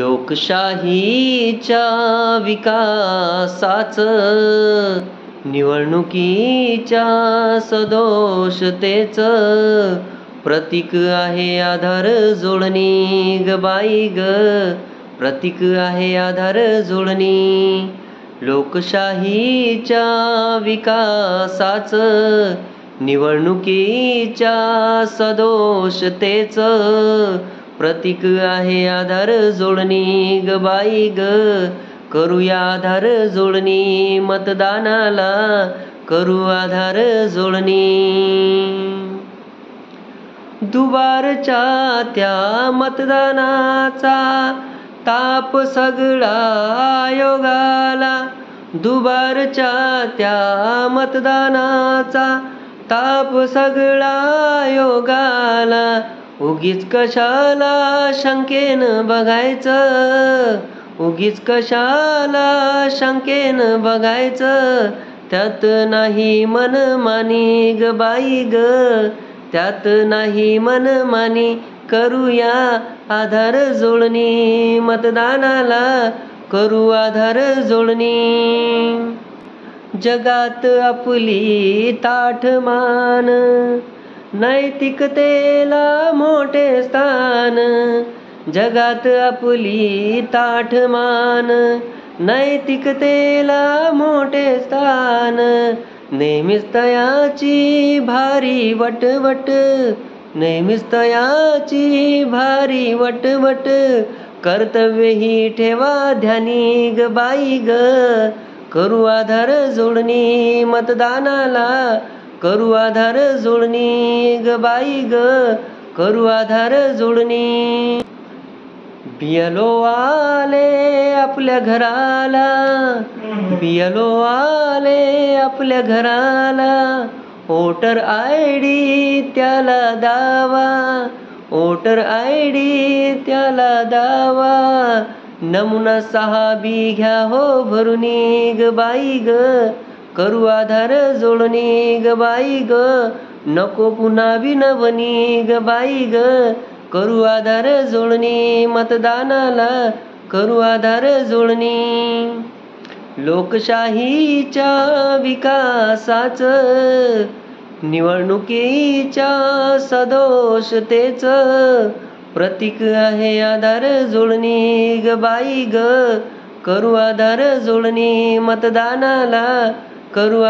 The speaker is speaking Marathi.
लोकशाहीच्या विकासाचं निवडणुकीच्या सदोषतेचं प्रतीक आहे आधार जोडणी ग बाई ग, प्रतीक आहे आधार जोडणी. लोकशाहीच्या विकासाचं निवडणुकीच्या सदोषतेचं प्रतीक आहे आधार जोडणी ग बाई ग. करूया आधार जोडणी, मतदानाला करू आधार जोडणी. दुबारच्या त्या मतदानाचा ताप सगळा आयोगाला, दुबारच्या त्या मतदानाचा ताप सगळा आयोगाला. उगीच कशाला शंकेनं बघायचं, उगीच कशाला शंकेनं बघायचं. त्यात नाही मनमानी ग बाई ग, त्यात नाही मनमानी. करूया आधार जोडणी, मतदानाला करू आधार जोडणी. जगात आपली ताठमान, नैतिकतेला मोठे स्थान. जगात आपली ताठमान, नैतिकतेला मोठे स्थान. नेहमीच तयाची भारी वटवट, नेहमीच तयाची भारी वटवट. कर्तव्य ही ठेवा ध्यानी ग बाई ग. करू आधार जोडणी, मतदानाला करू आधार जोडणी ग बाई ग, करू आधार जोडणी. BLO आले आपल्या घराला, BLO आले आपल्या घराला. वोटर ID त्याला दावा, वोटर ID त्याला दावा. नमुना 6B घ्या हो भरुनी ग बाई ग. करू आधार जोडणी ग बाई ग. नको पुन्हा विनवणी ग बाई ग. करू आधार जोडणी, मतदानाला करू आधार जोडणी. लोकशाहीच्या विकासाचं निवडणुकीच्या सदोषतेचं प्रतीक आहे आधार जोडणी ग बाई ग. करू आधार जोडणी, मतदानाला करू